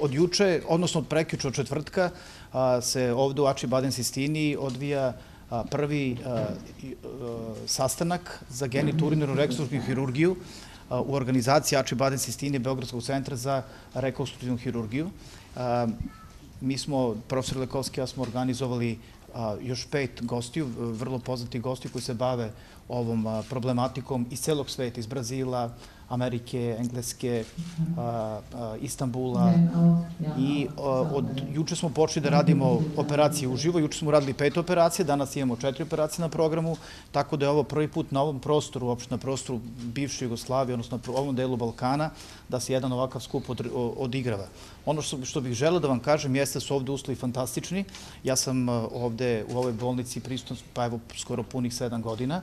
od juče, odnosno od prekjuče, od četvrtka, se ovde u Acibadem Sistini odvija prvi sastanak za genitourinarnu rekonstruktivnu hirurgiju u organizaciji Acibadem Sistini Beogradskog centra za rekonstruktivnu hirurgiju. Mi smo, profesor Lekovski, ja smo organizovali još 5 gostiju, vrlo poznatih gostiju koji se bave ovom problematikom iz celog sveta, iz Brazila, Amerike, Engleske, Istanbula i od juče smo počeli da radimo operacije uživo. Juče smo radili 5 operacija, danas imamo 4 operacije na programu, tako da je ovo prvi put na ovom prostoru, uopšte na prostoru bivše Jugoslavije, odnosno na ovom delu Balkana, da se jedan ovakav skup odigrava. Ono što bih želeo da vam kažem jeste da su ovde uslovi fantastični. Ja sam ovde u ovoj bolnici prisutan, pa evo, skoro punih 7 godina.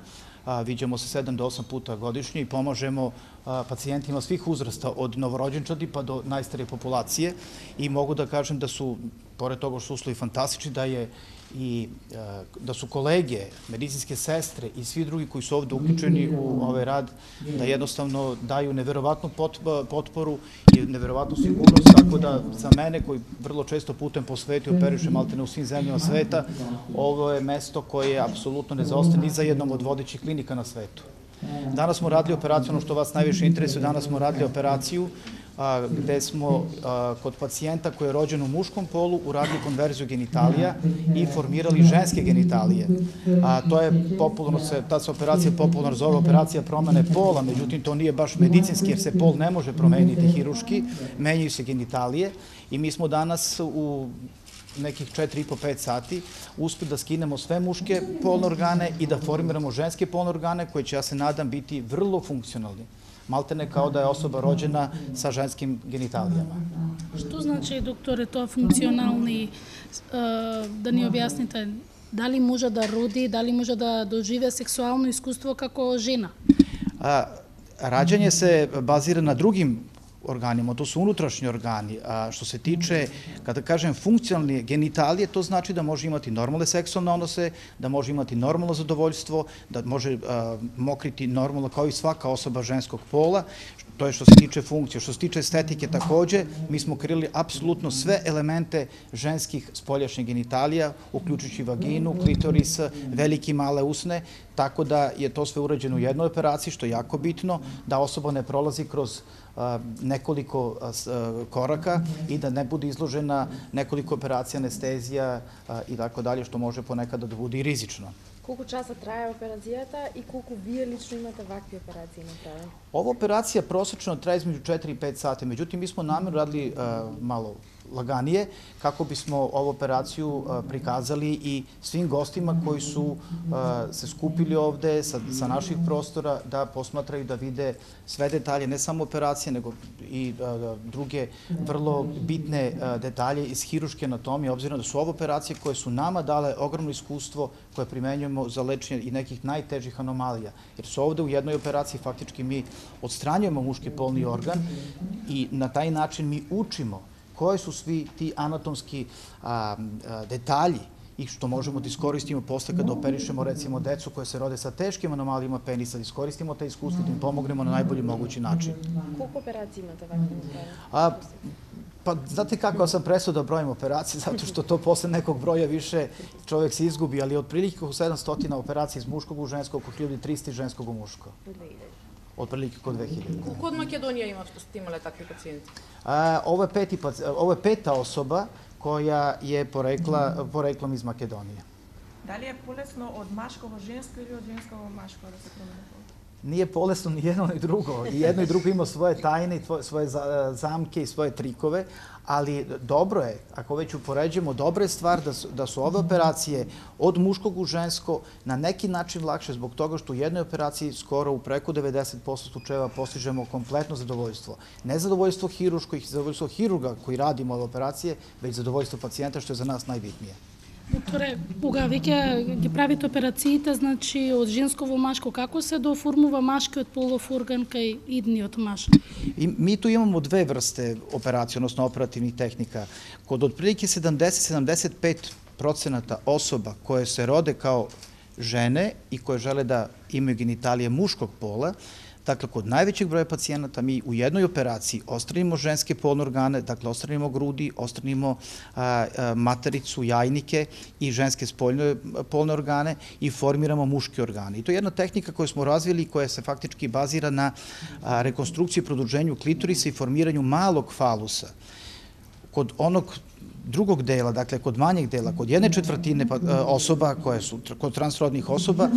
Viđamo se 7 do 8 puta godišnje i pomažemo pacijentima svih uzrasta, od novorođenčadi pa do najstarije populacije, i mogu da kažem da su, pored toga što su uslovi fantastični, da su kolege, medicinske sestre i svi drugi koji su ovde uključeni u ovaj rad, da jednostavno daju neverovatnu potporu i neverovatnu sigurnost, tako da za mene, koji vrlo često putujem po svetu i operišem maltene u svim zemljama sveta, ovo je mesto koje apsolutno ne zaostaje ni za jednom od vodećih klinika na svetu. Danas smo radili operaciju, ono što vas najviše interesuje, danas smo radili operaciju gde smo kod pacijenta koji je rođen u muškom polu uradili konverziju genitalija i formirali ženske genitalije. To je popularno, ta se operacija popularno zove operacija promene pola, međutim to nije baš medicinski jer se pol ne može promeniti hirurški, menjaju se genitalije i mi smo danas u nekih 4,5-5 sati uspeli da skinemo sve muške polne organe i da formiramo ženske polne organe koje će, ja se nadam, biti vrlo funkcionalni. Maltene kao da je osoba rođena sa ženskim genitalijama. Što znači, doktore, to funkcionalni, da ni objasnite, da li može da rodi, da li može da dožive seksualno iskustvo kako žena? Rađanje se bazira na drugim organima, to su unutrašnji organi. A što se tiče, kada kažem funkcionalne genitalije, to znači da može imati normalne seksualne odnose, da može imati normalno zadovoljstvo, da može mokriti normalno kao i svaka osoba ženskog pola. To je što se tiče funkcije. Što se tiče estetike takođe, mi smo krili apsolutno sve elemente ženskih spoljašnjih genitalija, uključujući vaginu, klitoris, velike i male usne, tako da je to sve urađeno u jednoj operaciji, što je jako bitno, da osoba ne prolazi kroz nekoliko koraka i da ne bude izložena nekoliko operacija, anestezija i tako dalje, što može ponekada da bude i rizično. Колку часа трае операцијата и колку вие лично имате вакви операции направени? Ova operacija prosečno traje između 4 i 5 sati, međutim mi smo namjerno radili malo laganije kako bismo ovu operaciju prikazali i svim gostima koji su se skupili ovde sa naših prostora da posmatraju, da vide sve detalje, ne samo operacije, nego i druge vrlo bitne detalje iz hirurške anatomije, obzirom da su ovo operacije koje su nama dale ogromno iskustvo koje primenjujemo za lečenje i nekih najtežih anomalija. Jer su ovde u jednoj operaciji faktički mi odstranjujemo muški polni organ i na taj način mi učimo koji su svi ti anatomski detalji i što možemo da iskoristimo posle kada operišemo recimo decu koje se rode sa teškim anomalijama penisa, da iskoristimo taj iskustvo da im pomognemo na najbolji mogući način. Koliko operacija imate ovakve? Pa znate kako, ja sam prestao da brojim operacije, zato što to posle nekog broja više čovjek se izgubi, ali otprilike oko 700 operacija iz muškog u žensko, oko 1300 ženskog u muško. Otprilike oko 2000. Колку од Македонија имале такви пациенти? Ovo je 5. osoba koja je poreklom iz Makedonije. Da li je polesno od maškog u žensko ili od ženskog u maško da se promene pol? Nije polesno ni jedno ni drugo. I jedno i drugo ima svoje tajne, svoje zamke i svoje trikove, ali dobro je, ako već upoređujemo, dobra je stvar da su ove operacije od muškog u žensko na neki način lakše zbog toga što u jednoj operaciji skoro u preko 90% slučajeva postižemo kompletno zadovoljstvo. Ne zadovoljstvo hirurško i zadovoljstvo hirurga koji radimo ove operacije, već zadovoljstvo pacijenta, što je za nas najbitnije. Докторе, кога веќе ги правите операциите, значи од женско во машко, како се доформува машкиот полов орган кај идниот маш? Mi tu imamo dve vrste operacije, odnosno operativnih tehnika. Kod otprilike 70-75% osoba koje se rode kao žene i koje žele da imaju genitalije muškog pola, Dakle, kod najvećeg broja pacijenata mi u jednoj operaciji ostranimo ženske polne organe, dakle, ostranimo grudi, ostranimo matericu, jajnike i ženske spoljne polne organe i formiramo muške organe. I to je jedna tehnika koju smo razvili koja se faktički bazira na rekonstrukciji i produženju klitorisa i formiranju malog falusa. Kod onog drugog dela, dakle kod manjeg dela, kod 1/4 osoba koje su, kod transrodnih osoba,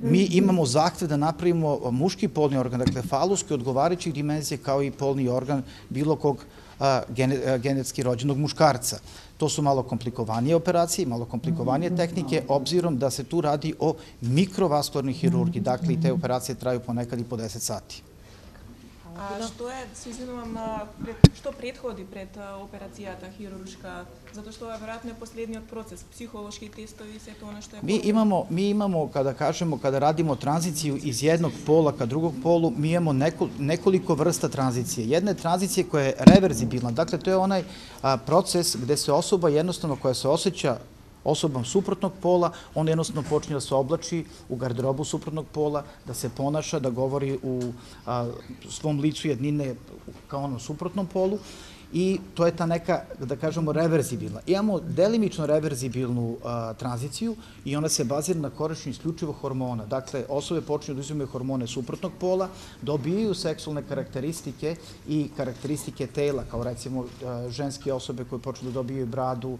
mi imamo zahtev da napravimo muški polni organ, dakle falus koji odgovarajućih dimenzija kao i polni organ bilo kog genetski rođenog muškarca. To su malo komplikovanije operacije, malo komplikovanije tehnike, obzirom da se tu radi o mikrovaskularnoj hirurgiji, dakle i te operacije traju ponekad i po 10 sati. A što prethodi pred operacijata hirurška? Zato što je vjerojatno poslednji proces, psihološki testovi, sve to ono što je... Mi imamo, kada radimo tranziciju iz jednog pola ka drugog polu, mi imamo nekoliko vrsta tranzicije. Jedna je tranzicija koja je reverzibilna, dakle to je onaj proces gde se osoba jednostavno koja se osjeća osobom suprotnog pola, on jednostavno počinje da se oblači u garderobu suprotnog pola, da se ponaša, da govori u svom licu jednine kao onom suprotnom polu i to je ta neka, da kažemo, reverzibilna. Imamo delimično reverzibilnu tranziciju i ona se bazira na korišćenju isključivo hormona. Dakle, osobe počinju da uzimaju hormone suprotnog pola, dobijaju seksualne karakteristike i karakteristike tela, kao recimo ženske osobe koje počnu da dobijaju bradu,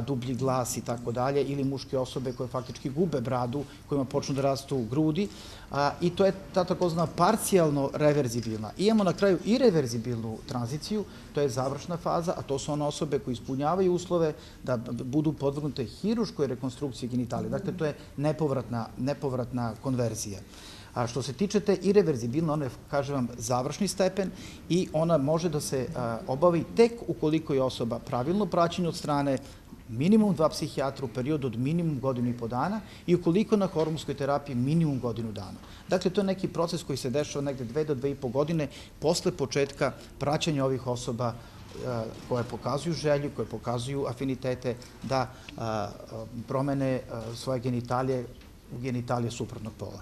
dublji glas i tako dalje, ili muške osobe koje faktički gube bradu, kojima počnu da rastu grudi. I to je ta takozvana parcijalno reverzibilna. Imamo na kraju i reverzibilnu tranziciju, to je završna faza, a to su one osobe koje ispunjavaju uslove da budu podvrgnute hirurškoj rekonstrukciji genitalija. Dakle, to je nepovratna konverzija. A što se tiče te irreverzibilne, ona je, kažem vam, završni stepen i ona može da se obavi tek ukoliko je osoba pravilno praćena od strane minimum 2 psihijatra u periodu od minimum 1,5 godina i ukoliko na hormonskoj terapiji minimum 1 godinu dana. Dakle, to je neki proces koji se dešava negde 2 do 2,5 godine posle početka praćenja ovih osoba koje pokazuju želju, koje pokazuju afinitete da promene svoje genitalije u genitalije suprotnog pola.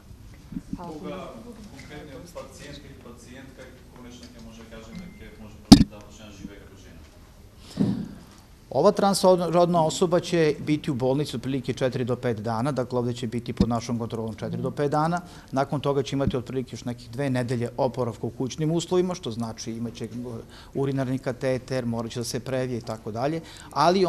Кога конкретниот пациент или пациентка конечно ќе може да кажеме ќе може да почне да живее како жена? Ova transrodna osoba će biti u bolnici otprilike 4 do 5 dana, dakle ovde će biti pod našom kontrolom 4 do 5 dana. Nakon toga će imati otprilike još nekih 2 nedelje oporavka u kućnim uslovima, što znači imaće urinarni kateter, morat će da se previje i tako dalje, ali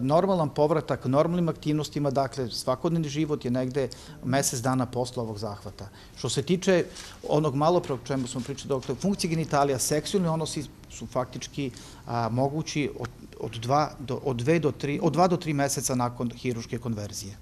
normalan povratak normalnim aktivnostima, dakle svakodnevni život je negde mesec dana posle ovog zahvata. Što se tiče onog malo pre o čemu smo pričali, dakle funkcije genitalija, seksualni odnosi su faktički mogući od 2 do 3 meseca nakon hirurške konverzije.